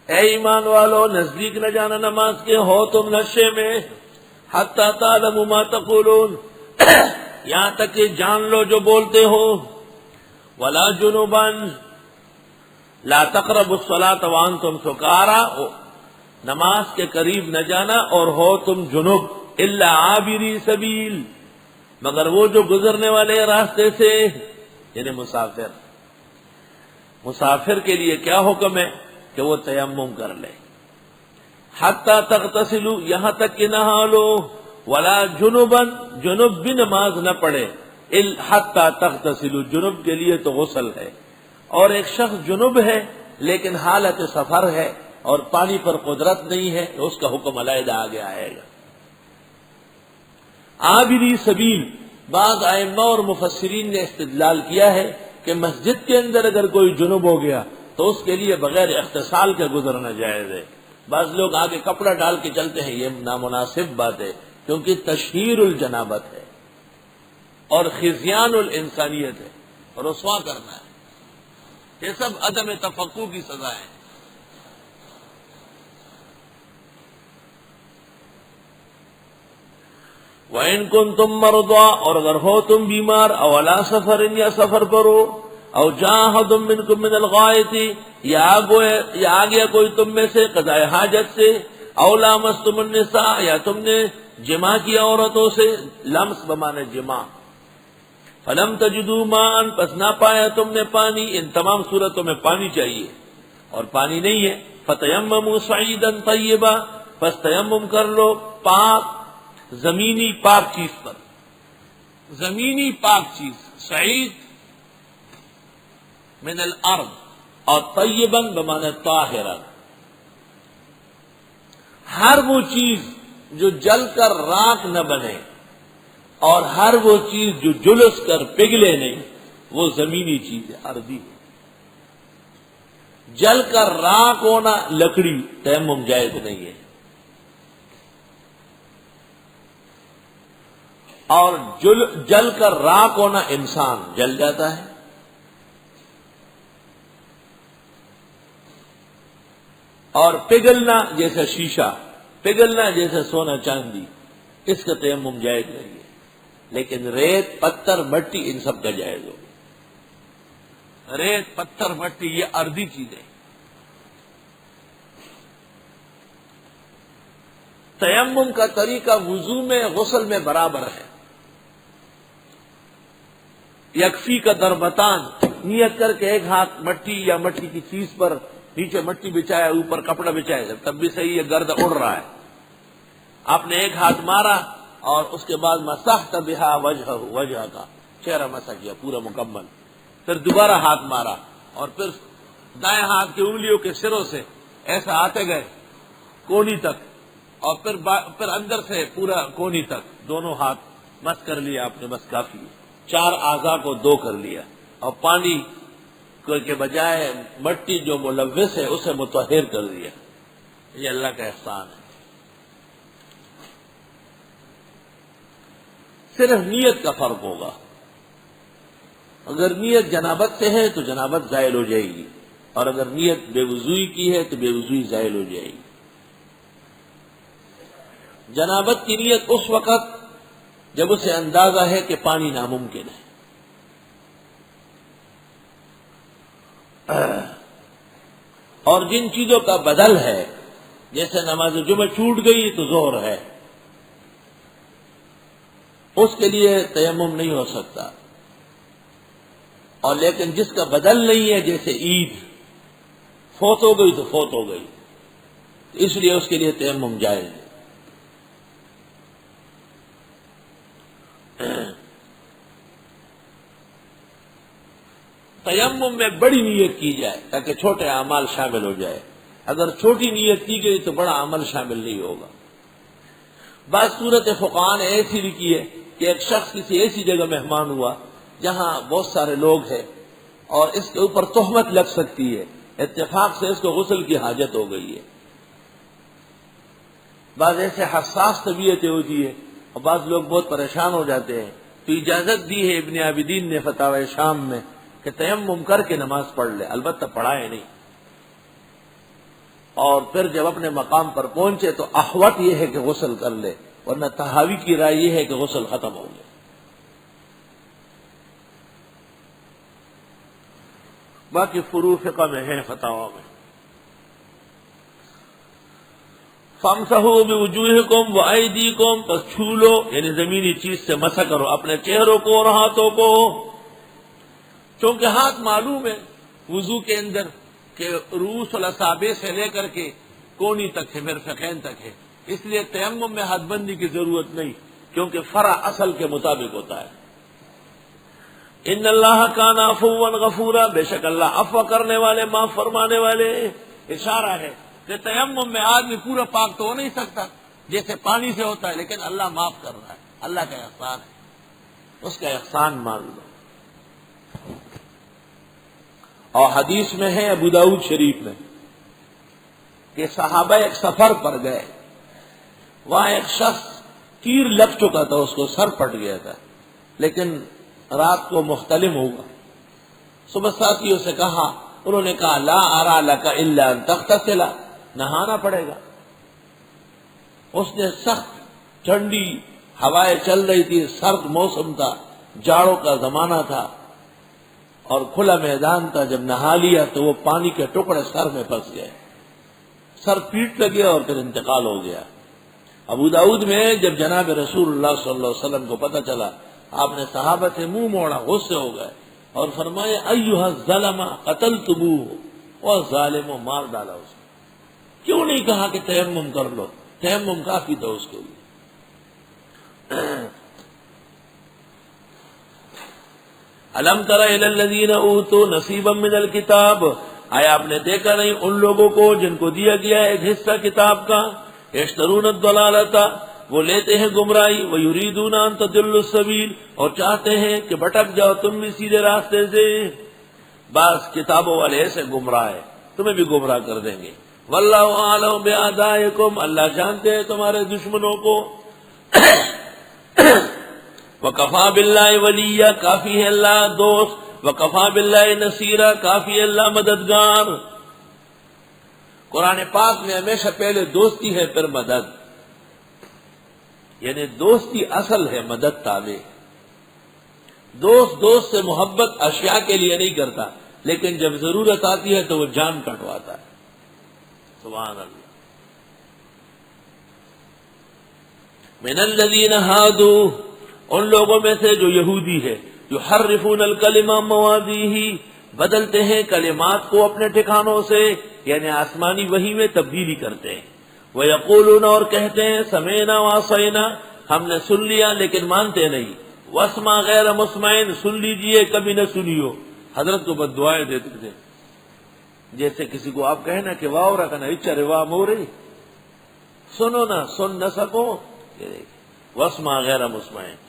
اے ایمان والو نزدیک نہ جانا نماز کے ہو تم نشے میں، حتی تعلموا ما تقولون یہاں تک کہ جان لو جو بولتے ہو، ولا جنبا لا تقربوا الصلاة وانتم سکارى نماز کے قریب نہ جانا اور ہو تم جنب، الا عابری سبیل مگر وہ جو گزرنے والے راستے سے، یعنی مسافر۔ مسافر کے لیے کیا حکم ہے کہ وہ تیمم کر لے، حتی تغتسلوا یہاں تک کہ نہا لو، ولا جنبا جنب بھی نماز نہ پڑھے، حتی تغتسلوا جنب کے لیے تو غسل ہے، اور ایک شخص جنب ہے لیکن حالت سفر ہے اور پانی پر قدرت نہیں ہے تو اس کا حکم علیحدہ آگے آئے گا۔ عابری سبیل، بعض ائمہ اور مفسرین نے استدلال کیا ہے کہ مسجد کے اندر اگر کوئی جنب ہو گیا تو اس کے لیے بغیر اغتسال کے گزرنا جائز ہے۔ بعض لوگ آگے کپڑا ڈال کے چلتے ہیں، یہ نامناسب بات ہے کیونکہ تشہیر الجنابت ہے اور خزیان الانسانیت ہے اور رسوا کرنا ہے، یہ سب عدم تفقہ کی سزا ہے۔ وَإِن كُنتُم مَّرْضَىٰ اور اگر ہو تم بیمار، او عَلَىٰ سَفَرٍ یا سفر پر ہو، او جاء أَحَدٌ مِّنكُم مِّنَ الْغَائِطِ یا آ گیا کوئی تم میں سے قضاء حاجت سے، او لامستم النساء یا تم نے جماع کیا عورتوں سے، لمس بمانے جماع، فلم تجدوا ماء پس نہ پایا تم نے پانی، ان تمام صورتوں میں پانی چاہیے اور پانی نہیں ہے، فتیمموا صعیدا طیبا پس تیمم کر لو پاک زمینی پاک چیز پر، زمینی پاک چیز، سعید من الارض اور طیبا بمعنی طاہرا، ہر وہ چیز جو جل کر راکھ نہ بنے اور ہر وہ چیز جو جلس کر پگھلے نہیں، وہ زمینی چیز ہے، ارضی ہے۔ جل کر راکھ ہونا لکڑی تیمم جائز نہیں ہے، اور جل کر راکھ ہونا انسان جل جاتا ہے، اور پگھلنا جیسے شیشہ، پگھلنا جیسے سونا چاندی، اس کا تیمم جائز نہیں ہے، لیکن ریت پتھر مٹی ان سب کا جائز ہوگا۔ ریت پتھر مٹی یہ ارضی چیزیں۔ تیمم کا طریقہ وضو میں غسل میں برابر ہے، یکفی کا دربتان، نیت کر کے ایک ہاتھ مٹی یا مٹی کی چیز پر، نیچے مٹی بچایا اوپر کپڑا بچایا تب بھی صحیح ہے، گرد اڑ رہا ہے، آپ نے ایک ہاتھ مارا اور اس کے بعد مسحت بہا وجہ کا چہرہ مسح کیا پورا مکمل، پھر دوبارہ ہاتھ مارا اور پھر دائیں ہاتھ کی انگلیوں کے سروں سے ایسا آتے گئے کونی تک، اور پھر اندر سے پورا کونی تک دونوں ہاتھ مس کر لیا آپ نے، بس کافی ہے، 4 اعضاء کو 2 کر لیا، اور پانی کے بجائے مٹی جو ملوث ہے اسے مطہر کر دیا۔ یہ اللہ کا احسان ہے۔ صرف نیت کا فرق ہوگا، اگر نیت جنابت سے ہے تو جنابت زائل ہو جائے گی، اور اگر نیت بے وضوئی کی ہے تو بے وضوئی زائل ہو جائے گی۔ جنابت کی نیت اس وقت جب اسے اندازہ ہے کہ پانی ناممکن ہے، اور جن چیزوں کا بدل ہے، جیسے نماز جمعہ چھوٹ گئی تو ظہر ہے، اس کے لیے تیمم نہیں ہو سکتا، اور لیکن جس کا بدل نہیں ہے جیسے عید فوت ہو گئی تو فوت ہو گئی، اس لیے اس کے لیے تیمم جائز ہے۔ تیمم میں بڑی نیت کی جائے تاکہ چھوٹے اعمال شامل ہو جائے، اگر چھوٹی نیت کی گئی تو بڑا عمل شامل نہیں ہوگا۔ بعض صورت فقہاء نے ایسی لکھی ہے کہ ایک شخص کسی ایسی جگہ مہمان ہوا جہاں بہت سارے لوگ ہیں اور اس کے اوپر تہمت لگ سکتی ہے، اتفاق سے اس کو غسل کی حاجت ہو گئی ہے۔ بعض ایسے حساس طبیعتیں ہوتی ہے اور بعض لوگ بہت پریشان ہو جاتے ہیں، تو اجازت دی ہے ابن عابدین نے فتاوی شام میں کہ تیمم کر کے نماز پڑھ لے، البتہ پڑھائے نہیں، اور پھر جب اپنے مقام پر پہنچے تو احوط یہ ہے کہ غسل کر لے، ورنہ تحاوی کی رائے یہ ہے کہ غسل ختم ہو گیا۔ باقی فروع فقہ میں ہے، فتاوی میں۔ فَامْسَحُوا بِوُجُوهِكُمْ وَأَيْدِيكُمْ، پس چھو لو، یعنی زمینی چیز سے مسح کرو اپنے چہروں کو اور ہاتھوں کو، چونکہ ہاتھ معلوم ہے وضو کے اندر کہ رؤوس الاصابع سے لے کر کے کونی تک ہے، مرفقین تک ہے، اس لیے تیمم میں ہاتھ بندی کی ضرورت نہیں، کیونکہ فرع اصل کے مطابق ہوتا ہے۔ ان اللہ کان عفوا غفورا، بے شک اللہ عفو کرنے والے، معاف فرمانے والے۔ اشارہ ہے کہ تیمم میں آدمی پورا پاک تو ہو نہیں سکتا جیسے پانی سے ہوتا ہے، لیکن اللہ معاف کر رہا ہے، اللہ کا احسان ہے، اس کا احسان مان لو۔ اور حدیث میں ہے ابو داؤد شریف میں کہ صحابہ ایک سفر پر گئے، وہاں ایک شخص تیر لگ چکا تھا، اس کو سر پھٹ گیا تھا، لیکن رات کو مختلف ہوگا۔ صبح ساتھیوں سے کہا، انہوں نے کہا لا ارى لك الا ان تغتسل، نہانا پڑے گا۔ اس نے سخت ٹھنڈی ہوائیں چل رہی تھی، سرد موسم تھا، جاڑوں کا زمانہ تھا اور کھلا میدان تھا، جب نہا لیا تو وہ پانی کے ٹکڑے سر میں پھنس گئے، سر پیٹ لگے اور پھر انتقال ہو گیا۔ ابو داؤد میں جب جناب رسول اللہ صلی اللہ علیہ وسلم کو پتہ چلا، آپ نے صحابہ سے منہ موڑا، غصے ہو گئے اور فرمایا ایھا الظلم قتلتموہ، وہ ظالم، مار ڈالا اس نے، کیوں نہیں کہا کہ تیمم کر لو؟ تیمم کافی تھا اس کے لیے۔ الم تر الی الذین اوتوا نصیبا من الکتاب، آیا آپ نے دیکھا نہیں ان لوگوں کو جن کو دیا گیا ایک حصہ کتاب کا، یشترون الضلالۃ، وہ لیتے ہیں گمراہی، ویریدون ان تضلوا السبیل، اور چاہتے ہیں کہ بھٹک جاؤ تم بھی سیدھے راستے سے۔ بعض کتابوں والے ایسے گمراہ ہیں، تمہیں بھی گمراہ کر دیں گے۔ واللہ اعلم باعدائکم، اللہ جانتے ہیں تمہارے دشمنوں کو۔ وکفی باللہ ولیا، کافی ہے اللہ دوست، وکفی باللہ نصیرا، کافی ہے اللہ مددگار۔ قرآن پاک میں ہمیشہ پہلے دوستی ہے پھر مدد، یعنی دوستی اصل ہے، مدد تابع۔ دوست سے محبت اشیاء کے لیے نہیں کرتا، لیکن جب ضرورت آتی ہے تو وہ جان کٹواتا ہے۔ سبحان اللہ۔ من الذین ہادوا، ان لوگوں میں سے جو یہودی ہے، یحرفون الکلم عن مواضعہ، بدلتے ہیں کلمات کو اپنے ٹھکانوں سے، یعنی آسمانی وحی میں تبدیلی کرتے ہیں۔ وَيَقُولُونَ، اور کہتے ہیں سَمِعْنَا وَعَصَيْنَا، ہم نے سن لیا لیکن مانتے نہیں۔ وَاسْمَعْ غَيْرَ مُسْمَعٍ، سن لیجئے کبھی نہ سنیو۔ حضرت کو بد دعائیں دیتے تھے، جیسے کسی کو آپ کہیں نا کہ واہ رکھنا اچھا واہ مورے، سنو نا، سن نہ سکو، وَاسْمَعْ غَيْرَ مُسْمَعٍ۔